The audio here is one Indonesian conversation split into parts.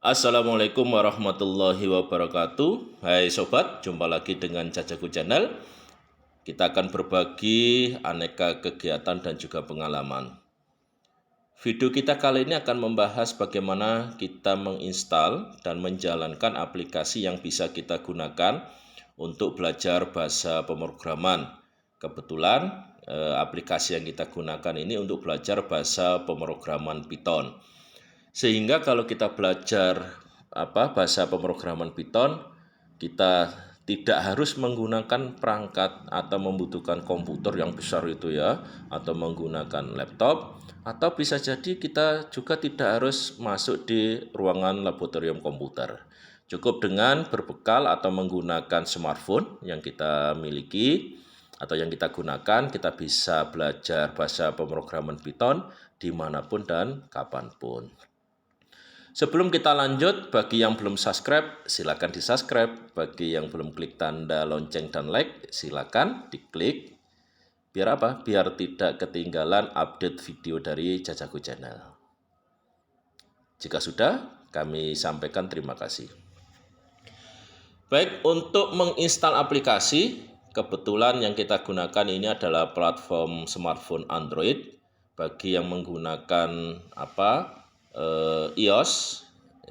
Assalamualaikum warahmatullahi wabarakatuh. Hai sobat, jumpa lagi dengan Jajaku Channel. Kita akan berbagi aneka kegiatan dan juga pengalaman. Video kita kali ini akan membahas bagaimana kita menginstal dan menjalankan aplikasi yang bisa kita gunakan untuk belajar bahasa pemrograman. Kebetulan aplikasi yang kita gunakan ini untuk belajar bahasa pemrograman Python. Sehingga kalau kita belajar bahasa pemrograman Python, kita tidak harus menggunakan perangkat atau membutuhkan komputer yang besar itu ya, atau menggunakan laptop, atau bisa jadi kita juga tidak harus masuk di ruangan laboratorium komputer. Cukup dengan berbekal atau menggunakan smartphone yang kita miliki atau yang kita gunakan, kita bisa belajar bahasa pemrograman Python dimanapun dan kapanpun. Sebelum kita lanjut, bagi yang belum subscribe, silakan di-subscribe. Bagi yang belum klik tanda lonceng dan like, silakan diklik. Biar apa? Biar tidak ketinggalan update video dari Jajaku Channel. Jika sudah, kami sampaikan terima kasih. Baik, untuk menginstal aplikasi, kebetulan yang kita gunakan ini adalah platform smartphone Android. Bagi yang menggunakan iOS,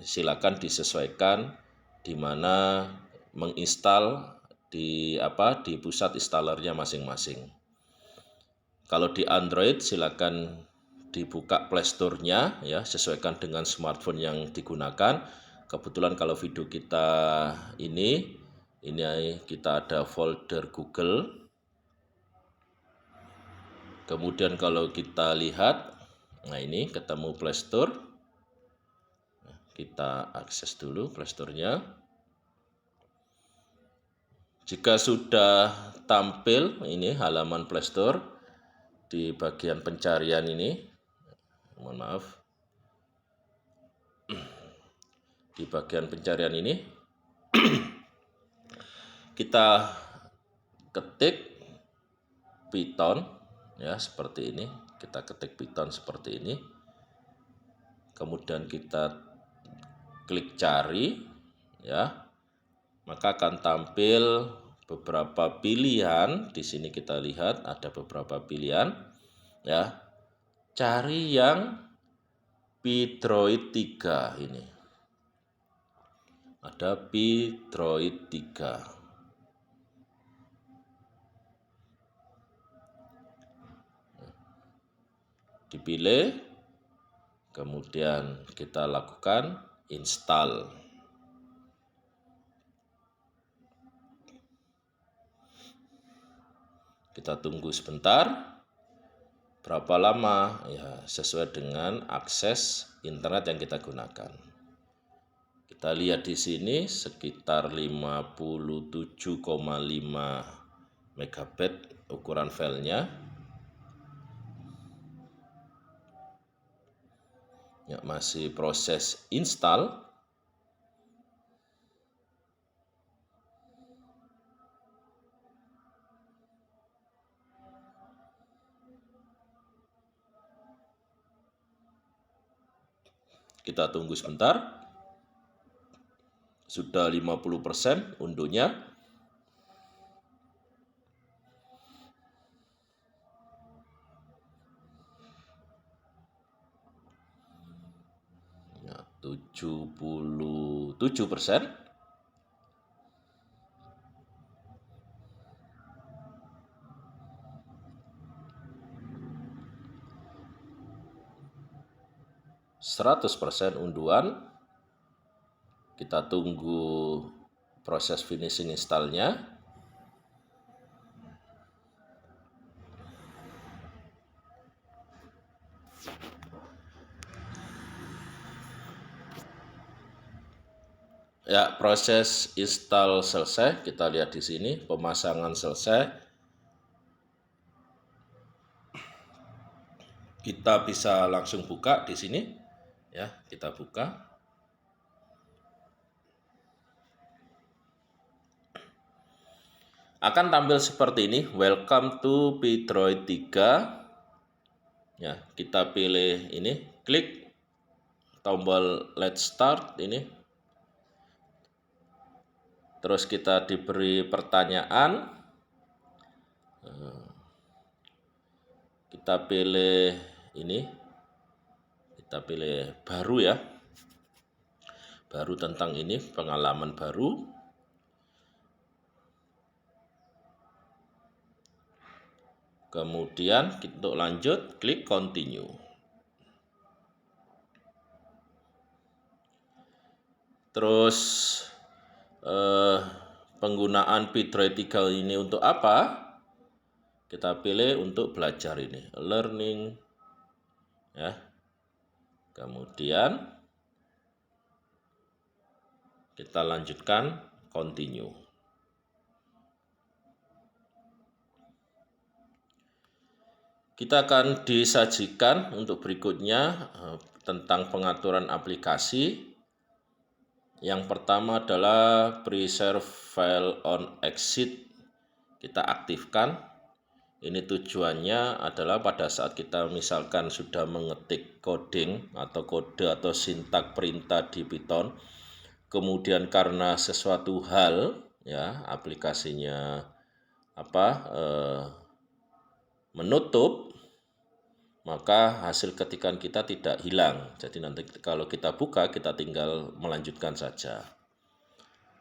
silakan disesuaikan di mana menginstal di pusat installernya masing-masing. Kalau di Android silakan dibuka Play Store-nya ya, sesuaikan dengan smartphone yang digunakan. Kebetulan kalau video kita ini kita ada folder Google. Kemudian kalau kita lihat, nah ini ketemu Play Store. Kita akses dulu Play Store-nya. Jika sudah tampil ini halaman Play Store, di bagian pencarian ini, mohon maaf, di bagian pencarian ini kita ketik Python ya, seperti ini. Kita ketik Python seperti ini. Kemudian kita klik cari ya. Maka akan tampil beberapa pilihan. Di sini kita lihat ada beberapa pilihan ya. Cari yang Pydroid 3 ini. Ada Pydroid 3. Dipilih, kemudian kita lakukan install. Kita tunggu sebentar. Berapa lama? Ya, sesuai dengan akses internet yang kita gunakan. Kita lihat di sini sekitar 57,5 MB ukuran filenya. Ya, masih proses install. Kita tunggu sebentar. Sudah 50% unduhnya. Ya, 77%. %100% unduhan. Kita tunggu proses finishing installnya. Ya, proses install selesai. Kita lihat di sini pemasangan selesai. Kita bisa langsung buka di sini. Ya, kita buka. Akan tampil seperti ini, welcome to Pydroid 3. Ya, kita pilih ini, klik tombol Let's Start ini. Terus kita diberi pertanyaan. Kita pilih ini. Kita pilih baru ya. Baru tentang ini, pengalaman baru. Kemudian untuk lanjut, klik continue. Terus penggunaan P-Droid 3 ini untuk apa? Kita pilih untuk belajar ini, learning ya. Kemudian kita lanjutkan continue. Kita akan disajikan untuk berikutnya tentang pengaturan aplikasi. Yang pertama adalah preserve file on exit. Kita aktifkan. Ini tujuannya adalah pada saat kita misalkan sudah mengetik coding atau kode atau sintak perintah di Python, kemudian karena sesuatu hal ya aplikasinya menutup, maka hasil ketikan kita tidak hilang. Jadi nanti kalau kita buka, kita tinggal melanjutkan saja.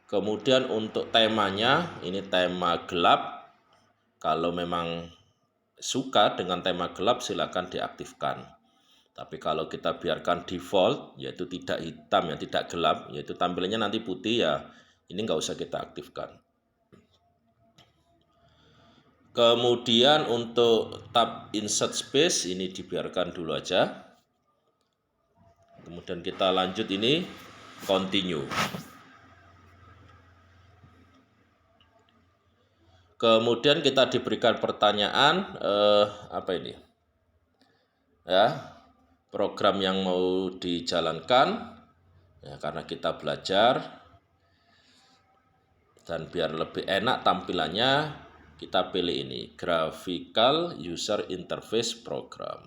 Kemudian untuk temanya, ini tema gelap. Kalau memang suka dengan tema gelap, silakan diaktifkan. Tapi kalau kita biarkan default, yaitu tidak hitam, ya tidak gelap, yaitu tampilannya nanti putih, ya ini nggak usah kita aktifkan. Kemudian untuk tab insert space, ini dibiarkan dulu aja. Kemudian kita lanjut ini, continue. Kemudian kita diberikan pertanyaan, apa ini? Ya, program yang mau dijalankan, ya, karena kita belajar, dan biar lebih enak tampilannya, kita pilih ini, Graphical User Interface Program.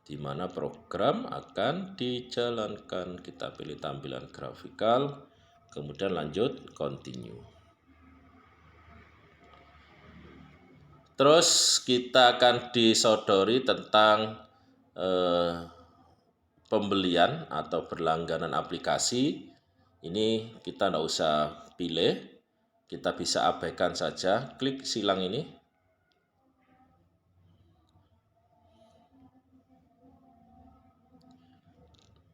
Di mana program akan dijalankan, kita pilih tampilan grafikal. Kemudian lanjut, continue. Terus kita akan disodori tentang pembelian atau berlangganan aplikasi. Ini kita tidak usah pilih, kita bisa abaikan saja, klik silang ini.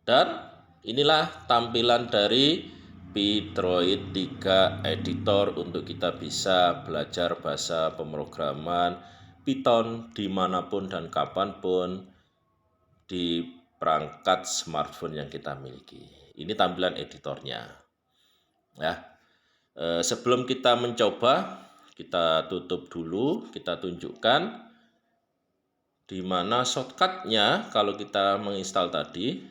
Dan inilah tampilan dari P-Droid 3 editor untuk kita bisa belajar bahasa pemrograman Python dimanapun dan kapanpun di perangkat smartphone yang kita miliki. Ini tampilan editornya. Ya, sebelum kita mencoba, kita tutup dulu, kita tunjukkan di mana shortcutnya kalau kita menginstal tadi.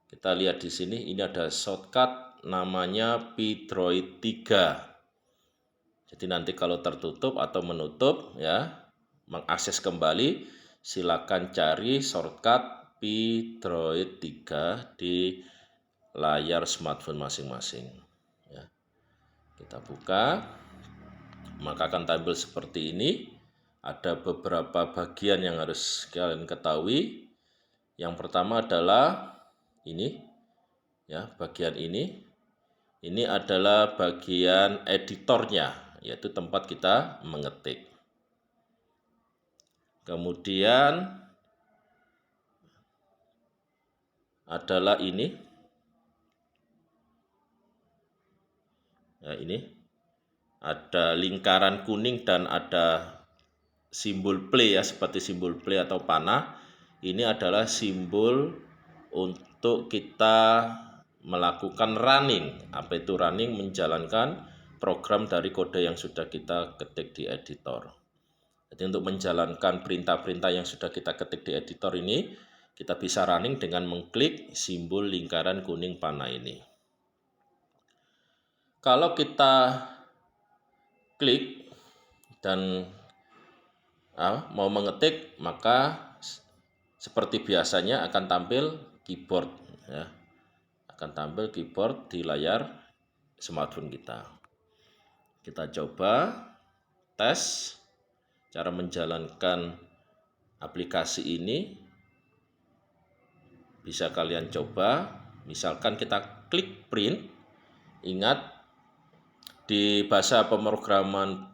Kita lihat di sini, ini ada shortcut namanya P-Droid 3. Jadi nanti kalau tertutup atau menutup, ya, mengakses kembali, silakan cari shortcut P-Droid 3 di layar smartphone masing-masing. Ya. Kita buka, maka akan tampil seperti ini. Ada beberapa bagian yang harus kalian ketahui. Yang pertama adalah ini, ya, bagian ini adalah bagian editornya, yaitu tempat kita mengetik. Kemudian adalah ini, ya, ini ada lingkaran kuning dan ada simbol play, ya, seperti simbol play atau panah. Ini adalah simbol untuk kita melakukan running. Apa itu running? Menjalankan program dari kode yang sudah kita ketik di editor. Jadi untuk menjalankan perintah-perintah yang sudah kita ketik di editor ini, kita bisa running dengan mengklik simbol lingkaran kuning panah ini. Kalau kita klik dan mau mengetik, maka seperti biasanya akan tampil keyboard ya. Akan tampil keyboard di layar smartphone kita. Kita coba tes cara menjalankan aplikasi ini. Bisa kalian coba, misalkan kita klik print. Ingat, di bahasa pemrograman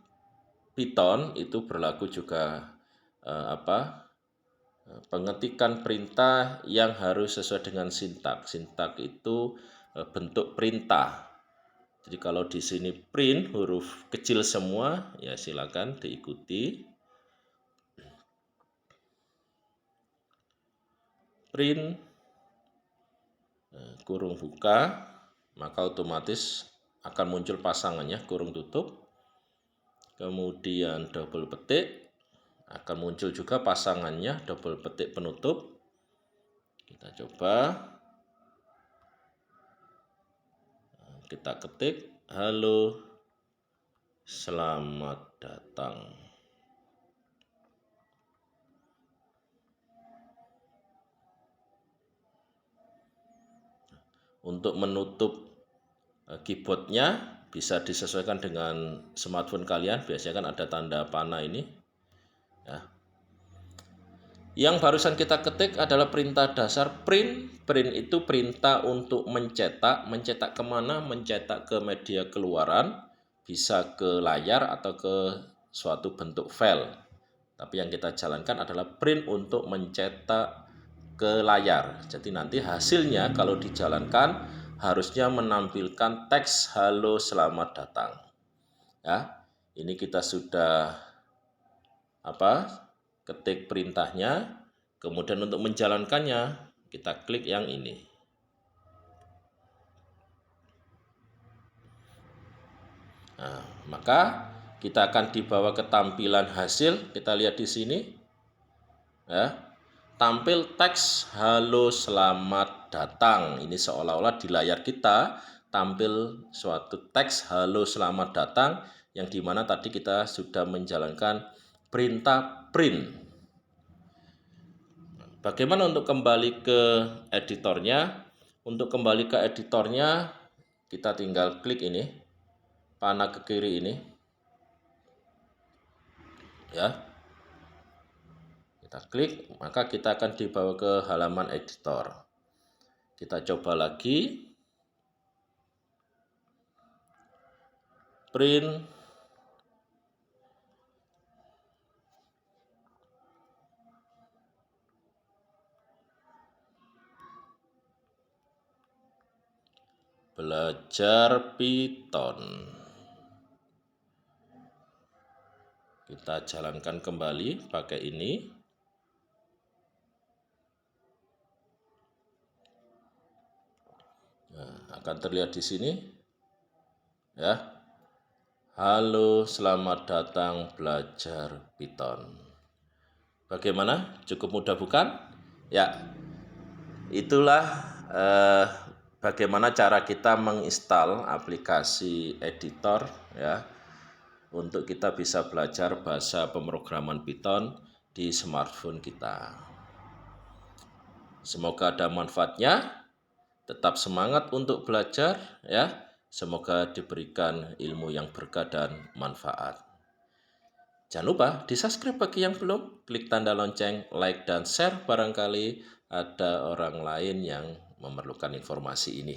Python itu berlaku juga pengetikan perintah yang harus sesuai dengan sintak. Sintak itu bentuk perintah. Jadi kalau di sini print huruf kecil semua, ya silakan diikuti. Print kurung buka, maka otomatis akan muncul pasangannya kurung tutup. Kemudian double petik, akan muncul juga pasangannya double petik penutup. Kita coba. Kita ketik, halo, selamat datang. Untuk menutup keyboardnya bisa disesuaikan dengan smartphone kalian. Biasanya kan ada tanda panah ini ya. Yang barusan kita ketik adalah perintah dasar print. Print itu perintah untuk mencetak. Mencetak kemana? Mencetak ke media keluaran. Bisa ke layar atau ke suatu bentuk file. Tapi yang kita jalankan adalah print untuk mencetak ke layar. Jadi nanti hasilnya kalau dijalankan harusnya menampilkan teks halo selamat datang. Ya, ini kita sudah ketik perintahnya. Kemudian untuk menjalankannya kita klik yang ini. Nah, maka kita akan dibawa ke tampilan hasil. Kita lihat di sini. Ya. Tampil teks halo selamat datang. Ini seolah-olah di layar kita tampil suatu teks halo selamat datang yang dimana tadi kita sudah menjalankan perintah print. Bagaimana untuk kembali ke editornya? Untuk kembali ke editornya kita tinggal klik ini, panah ke kiri ini ya. Kita klik, maka kita akan dibawa ke halaman editor. Kita coba lagi. Print. Belajar Python. Kita jalankan kembali pakai ini. Nah, akan terlihat di sini ya. Halo, selamat datang belajar Python. Bagaimana? Cukup mudah bukan? Ya. Itulah bagaimana cara kita menginstal aplikasi editor ya untuk kita bisa belajar bahasa pemrograman Python di smartphone kita. Semoga ada manfaatnya. Tetap semangat untuk belajar ya. Semoga diberikan ilmu yang berkah dan manfaat. Jangan lupa di-subscribe bagi yang belum, klik tanda lonceng, like dan share barangkali ada orang lain yang memerlukan informasi ini.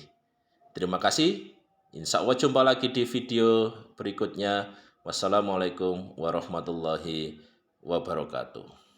Terima kasih. Insya Allah jumpa lagi di video berikutnya. Wassalamualaikum warahmatullahi wabarakatuh.